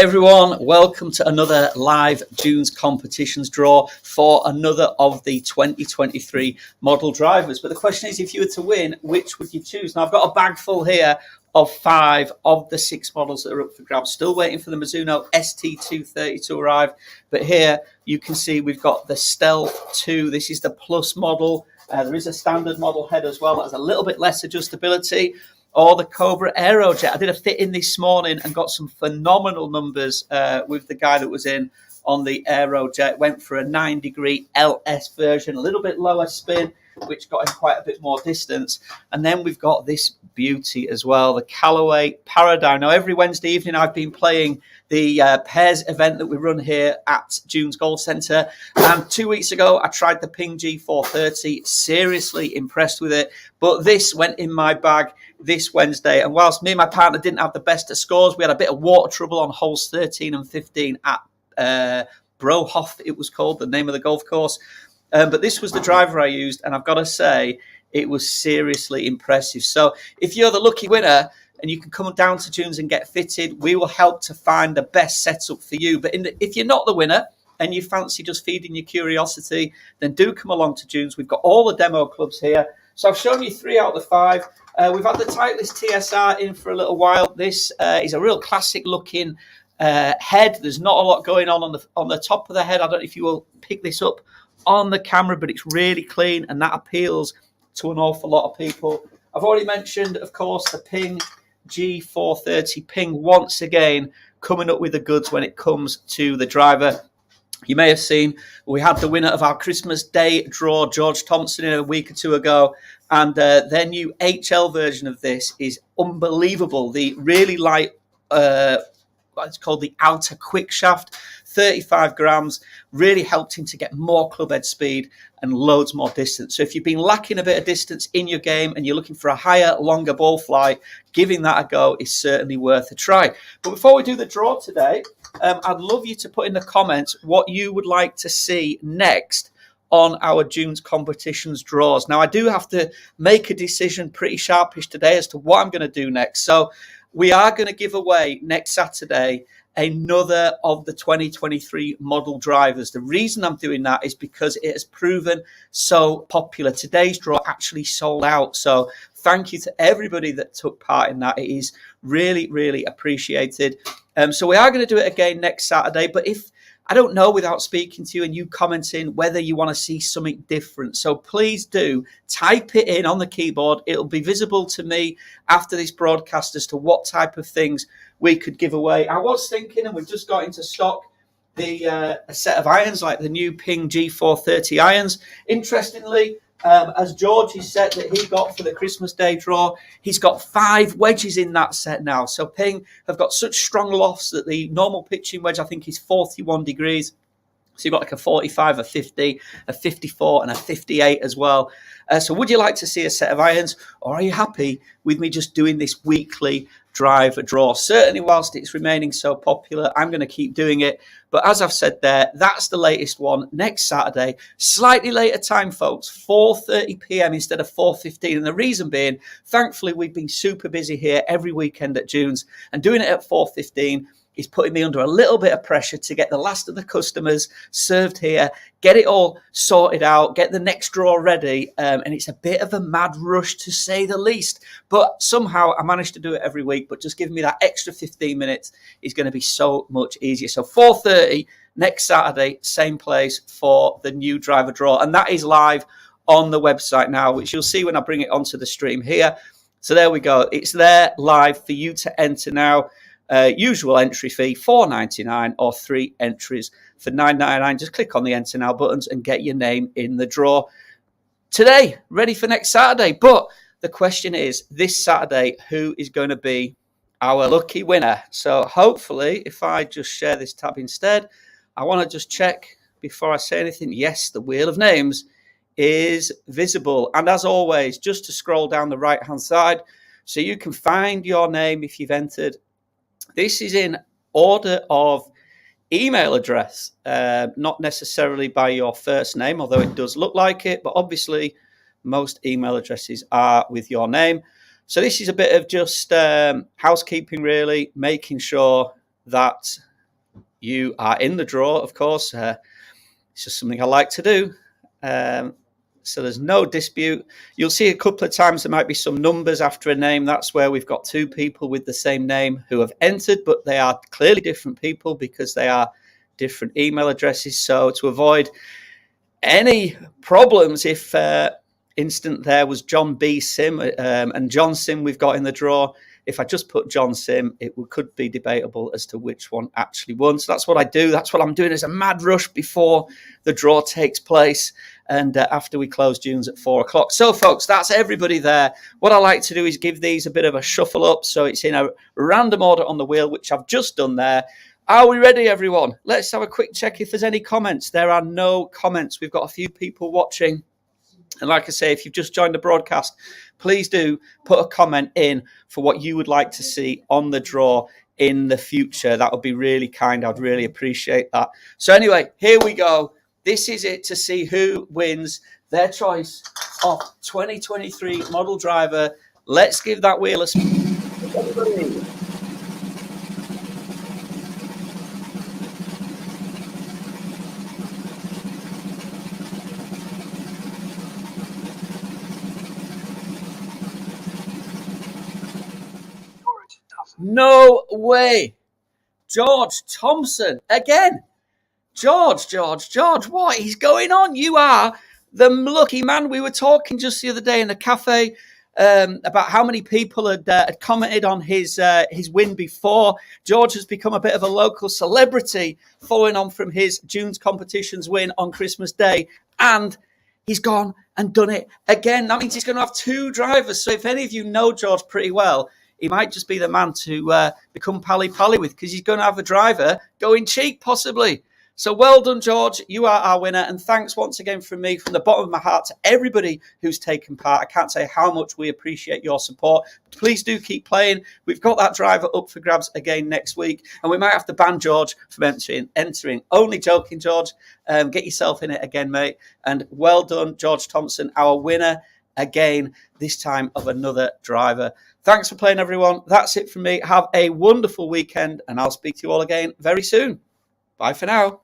Hey everyone, welcome to another live June's competitions draw for another of the 2023 model drivers. But the question is, if you were to win, which would you choose? Now I've got a bag full here of 5 of the 6 models that are up for grabs. Still waiting for the Mizuno ST230 to arrive. But here you can see we've got the Stealth 2. This is the Plus model. There is a standard model head as well that has a little bit less adjustability. Or the Cobra Aerojet. I did a fit in this morning and got some phenomenal numbers with the guy that was in on the Aerojet. Went for a 9-degree LS version, a little bit lower spin, which got him quite a bit more distance. And then we've got this beauty as well, the Callaway Paradigm. Now, every Wednesday evening I've been playing the pairs event that we run here at June's Golf Centre. And 2 weeks ago, I tried the Ping G430. Seriously impressed with it. But this went in my bag this Wednesday. And whilst me and my partner didn't have the best of scores, we had a bit of water trouble on holes 13 and 15 at Brohof, it was called, the name of the golf course. But this was the driver I used. And I've got to say, it was seriously impressive. So if you're the lucky winner, and you can come down to June's and get fitted, we will help to find the best setup for you. But if you're not the winner and you fancy just feeding your curiosity, then do come along to June's. We've got all the demo clubs here. So I've shown you 3 out of the 5. We've had the Titleist TSR in for a little while. This is a real classic looking head. There's not a lot going on the top of the head. I don't know if you will pick this up on the camera, but it's really clean and that appeals to an awful lot of people. I've already mentioned, of course, the Ping G430 Ping once again coming up with the goods when it comes to the driver. You may have seen we had the winner of our Christmas Day draw, George Thompson, in a week or 2 ago, and their new HL version of this is unbelievable. The really light, it's called the outer quick shaft, 35 grams, really helped him to get more club head speed and loads more distance. So if you've been lacking a bit of distance in your game and you're looking for a higher, longer ball flight, giving that a go is certainly worth a try. But before we do the draw today, I'd love you to put in the comments what you would like to see next on our June's competitions draws. Now, I do have to make a decision pretty sharpish today as to what I'm going to do next. So we are going to give away next Saturday another of the 2023 model drivers. The reason I'm doing that is because it has proven so popular. Today's draw actually sold out. So thank you to everybody that took part in that. It is really, really appreciated. So we are going to do it again next Saturday. But if I don't know without speaking to you and you commenting whether you want to see something different. So please do type it in on the keyboard. It'll be visible to me after this broadcast as to what type of things we could give away. I was thinking, and we've just got into stock, a set of irons like the new Ping G430 irons. Interestingly, as George's set that he got for the Christmas Day draw, he's got 5 wedges in that set now. So Ping have got such strong lofts that the normal pitching wedge, I think, is 41 degrees. So you've got like a 45, a 50, a 54 and a 58 as well. So would you like to see a set of irons, or are you happy with me just doing this weekly driver draw? Certainly whilst it's remaining so popular, I'm going to keep doing it. But as I've said there, that's the latest one next Saturday. Slightly later time, folks, 4:30 p.m. instead of 4:15. And the reason being, thankfully, we've been super busy here every weekend at June's, and doing it at 4:15 is putting me under a little bit of pressure to get the last of the customers served here, get it all sorted out, get the next draw ready. And it's a bit of a mad rush, to say the least. But somehow I managed to do it every week. But just giving me that extra 15 minutes is going to be so much easier. So 4:30 next Saturday, same place for the new driver draw. And that is live on the website now, which you'll see when I bring it onto the stream here. So there we go. It's there live for you to enter now. Usual entry fee, $4.99, or 3 entries for $9.99. Just click on the enter now buttons and get your name in the draw today, ready for next Saturday. But the question is, this Saturday, who is going to be our lucky winner? So hopefully, if I just share this tab instead, I want to just check before I say anything. Yes, the wheel of names is visible. And as always, just to scroll down the right-hand side so you can find your name if you've entered. This is in order of email address, not necessarily by your first name, although it does look like it. But obviously, most email addresses are with your name. So this is a bit of just housekeeping, really, making sure that you are in the draw, of course. It's just something I like to do. So there's no dispute. You'll see a couple of times there might be some numbers after a name. That's where we've got two people with the same name who have entered, but they are clearly different people because they are different email addresses. So to avoid any problems, if instant there was John B. Sim and John Sim we've got in the draw, if I just put John Sim, it could be debatable as to which one actually won. So that's what I do. That's what I'm doing as a mad rush before the draw takes place and after we close June's at 4 o'clock. So, folks, that's everybody there. What I like to do is give these a bit of a shuffle up so it's in a random order on the wheel, which I've just done there. Are we ready, everyone? Let's have a quick check if there's any comments. There are no comments. We've got a few people watching. And like I say, if you've just joined the broadcast, please do put a comment in for what you would like to see on the draw in the future. That would be really kind. I'd really appreciate that. So anyway, here we go. This is it to see who wins their choice of 2023 model driver. Let's give that wheel a spin. No way. George Thompson again. George, what is going on? You are the lucky man. We were talking just the other day in the cafe about how many people had commented on his win before. George has become a bit of a local celebrity following on from his June's Competitions win on Christmas Day. And he's gone and done it again. That means he's going to have two drivers. So if any of you know George pretty well, he might just be the man to become pally-pally with because he's going to have a driver going cheap, possibly. So well done, George. You are our winner. And thanks once again from me, from the bottom of my heart, to everybody who's taken part. I can't say how much we appreciate your support. Please do keep playing. We've got that driver up for grabs again next week. And we might have to ban George from entering. Only joking, George. Get yourself in it again, mate. And well done, George Thompson, our winner again, this time of another driver. Thanks for playing, everyone. That's it from me. Have a wonderful weekend, and I'll speak to you all again very soon. Bye for now.